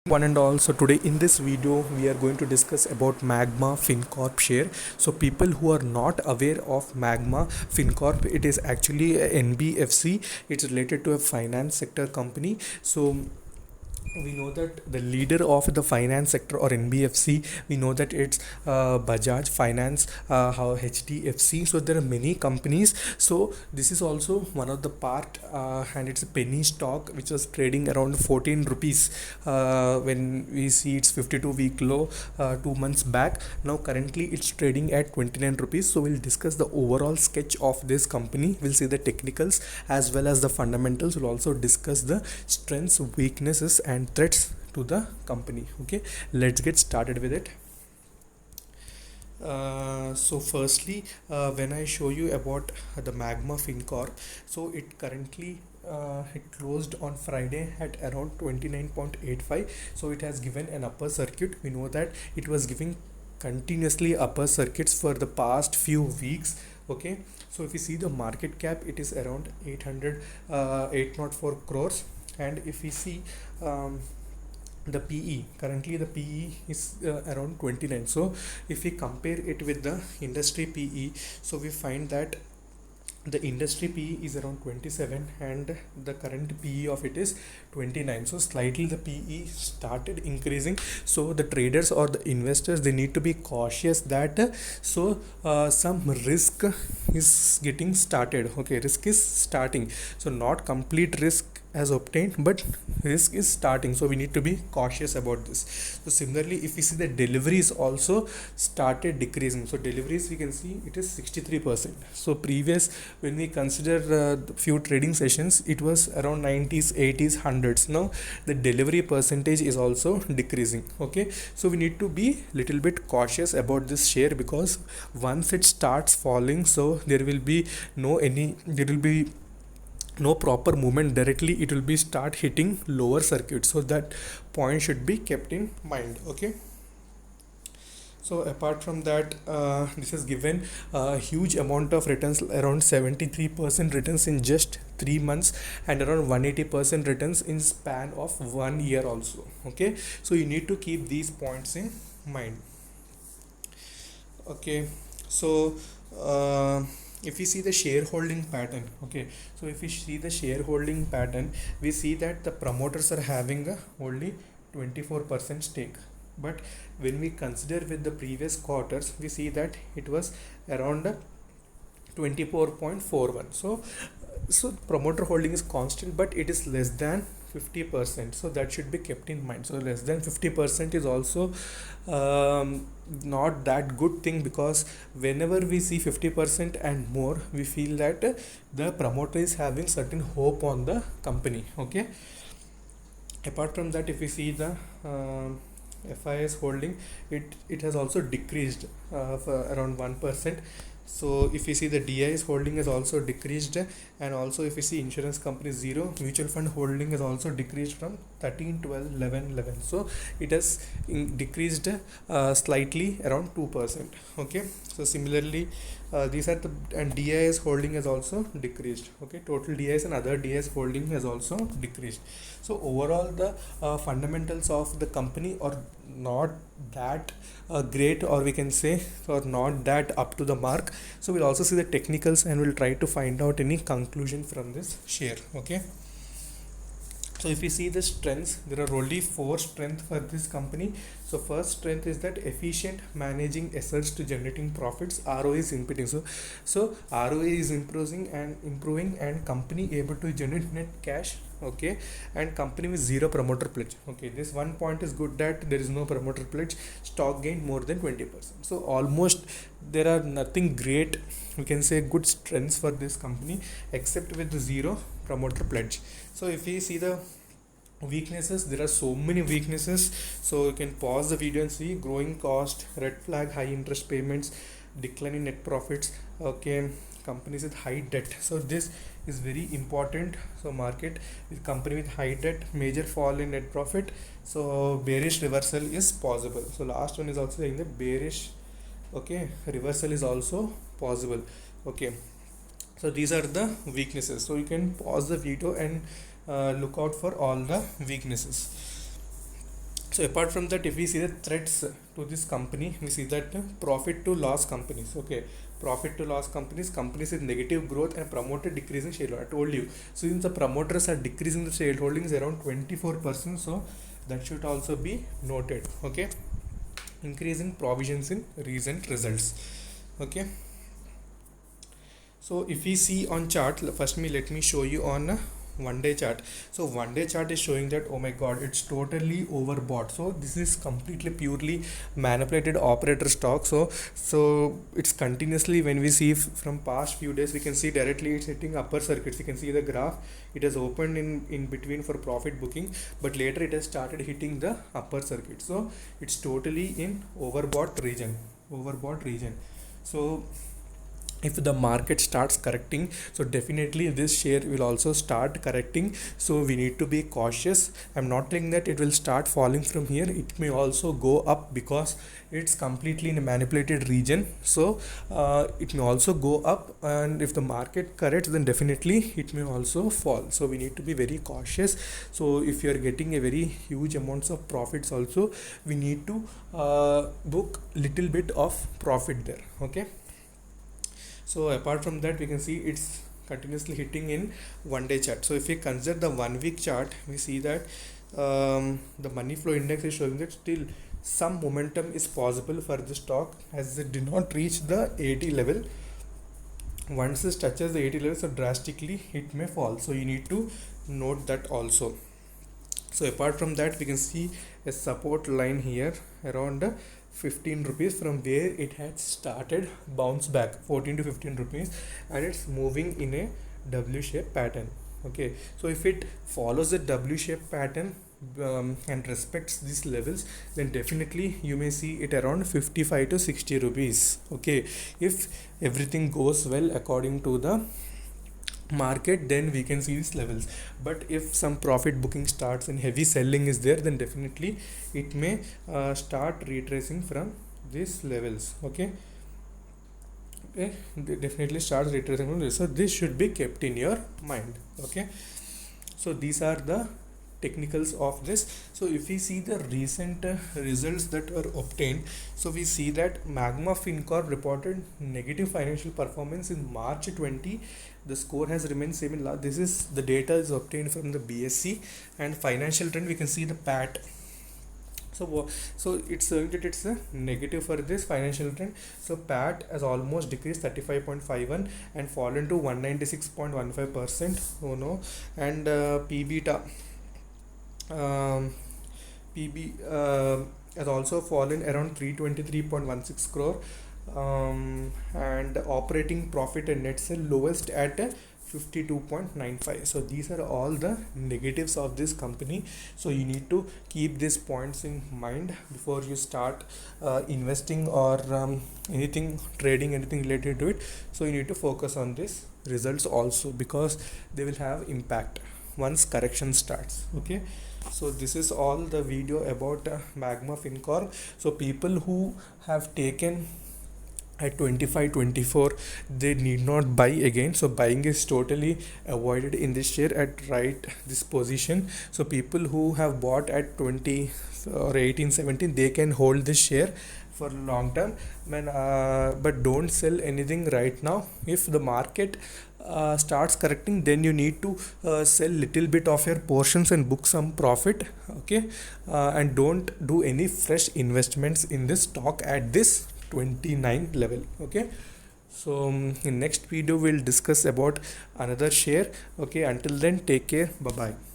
One and all, so today in this video we are going to discuss about Magma FinCorp share. So people who are not aware of Magma FinCorp, it is actually a NBFC. It's related to a finance sector company. So we know that the leader of the finance sector or NBFC, we know that it's Bajaj Finance, how HDFC. So there are many companies. So this is also one of the part, and it's a penny stock which was trading around 14 rupees when we see its 52-week low 2 months back. Now currently it's trading at 29 rupees. So we'll discuss the overall sketch of this company. We'll see the technicals as well as the fundamentals. We'll also discuss the strengths, weaknesses and threats to the company. Okay, let's get started with it. So firstly, when I show you about the Magma FinCorp, so it currently it closed on Friday at around 29.85. So it has given an upper circuit. We know that it was giving continuously upper circuits for the past few weeks. Okay, so if you see the market cap, it is around 804 crores. And if we see the PE, currently the PE is around 29. So if we compare it with the industry PE, so we find that the industry PE is around 27 and the current PE of it is 29. So slightly the PE started increasing. So the traders or the investors, they need to be cautious that some risk is getting started. Okay, risk is starting. So not complete risk has obtained, but risk is starting. So we need to be cautious about this. So similarly, if we see the deliveries also started decreasing. So deliveries, we can see it is 63%. So previous, when we consider few trading sessions, it was around 90s, 80s, 100s. Now the delivery percentage is also decreasing. Okay, so we need to be little bit cautious about this share, because once it starts falling, so there will be no proper movement directly. It will be start hitting lower circuit. So that point should be kept in mind. Okay, so apart from that, this has given a huge amount of returns, around 73% returns in just 3 months and around 180% returns in span of 1 year also. Okay, so you need to keep these points in mind. Okay, so if we see the shareholding pattern, okay, so if we see the shareholding pattern, we see that the promoters are having a only 24% stake. But when we consider with the previous quarters, we see that it was around 24.41. So promoter holding is constant, but it is less than 50%. So that should be kept in mind. So less than 50% is also not that good thing, because whenever we see 50% and more, we feel that the promoter is having certain hope on the company. Okay, apart from that, if we see the FIS holding, it has also decreased for around 1%. So if you see the DIS holding has also decreased, and also if you see insurance company 0, mutual fund holding has also decreased from 13, 12, 11, 11. So it has decreased slightly around 2%. Okay, so similarly these are the, and DIS holding has also decreased. Okay, total DIS and other DIS holding has also decreased. So overall the fundamentals of the company are not that great, or we can say, or not that up to the mark. So we'll also see the technicals and we'll try to find out any conclusion from this share. Okay, so if we see the strengths, there are only 4 strengths for this company. So first strength is that efficient managing assets to generating profits. ROE is improving. So ROE is improving and company able to generate net cash. Okay, and company with 0 promoter pledge. Okay, this one point is good, that there is no promoter pledge. Stock gain more than 20%. So almost there are nothing great, we can say, good strengths for this company, except with the 0 promoter pledge. So if we see the weaknesses, there are so many weaknesses. So you can pause the video and see: growing cost, red flag, high interest payments, decline in net profits. Okay, companies with high debt. So this is very important. So market with company with high debt, major fall in net profit. So bearish reversal is possible. So last one is also saying the bearish, okay, reversal is also possible. Okay, so these are the weaknesses. So you can pause the video and look out for all the weaknesses. So apart from that, if we see the threats to this company, we see that profit to loss companies. Okay, profit to loss companies with negative growth and promoter decreasing shareholding. I told you. So since the promoters are decreasing the shareholdings around 24%, so that should also be noted. Okay, increasing provisions in recent results. Okay, so if we see on chart, first let me show you on 1 day chart. So 1 day chart is showing that, oh my god, it's totally overbought. So this is completely purely manipulated operator stock. So it's continuously, when we see from past few days, we can see directly it's hitting upper circuits. You can see the graph, it has opened in between for profit booking, but later it has started hitting the upper circuit. So it's totally in overbought region. So if the market starts correcting, so definitely this share will also start correcting. So we need to be cautious. I'm not saying that it will start falling from here. It may also go up because it's completely in a manipulated region. So it may also go up, and if the market corrects, then definitely it may also fall. So we need to be very cautious. So if you are getting a very huge amounts of profits also, we need to book little bit of profit there. Okay, so apart from that, we can see it's continuously hitting in 1 day chart. So if we consider the 1 week chart, we see that the money flow index is showing that still some momentum is possible for the stock, as it did not reach the 80 level. Once it touches the 80 level, so drastically it may fall. So you need to note that also. So apart from that, we can see a support line here around 15 rupees, from where it had started bounce back 14 to 15 rupees, and it's moving in a W shape pattern. Okay, so if it follows the W shape pattern and respects these levels, then definitely you may see it around 55 to 60 rupees. Okay, if everything goes well according to the market, then we can see these levels. But if some profit booking starts and heavy selling is there, then definitely it may start retracing from these levels. Okay, definitely starts retracing from this. So this should be kept in your mind. Okay, so these are the technicals of this. So if we see the recent results that were obtained, so we see that Magma Fincorp reported negative financial performance in March 20. The score has remained same in last. This is the data is obtained from the BSE, and financial trend, we can see the PAT. So it's saying that it's a negative for this financial trend. So PAT has almost decreased 35.51 and fallen to 196.15%. Oh no. And PBTA has also fallen around 323.16 crore, and operating profit and net sale lowest at 52.95. So these are all the negatives of this company. So you need to keep these points in mind before you start investing or anything trading, anything related to it. So you need to focus on these results also, because they will have impact once correction starts. Okay, so this is all the video about Magma Fincorp. So people who have taken at 25-24, they need not buy again. So buying is totally avoided in this share at this position. So people who have bought at 20 or 18-17, they can hold this share for long term, but don't sell anything right now. If the market starts correcting, then you need to sell little bit of your portions and book some profit. Okay, and don't do any fresh investments in this stock at this 29 level. Okay, so in next video we'll discuss about another share. Okay, until then, take care, bye bye.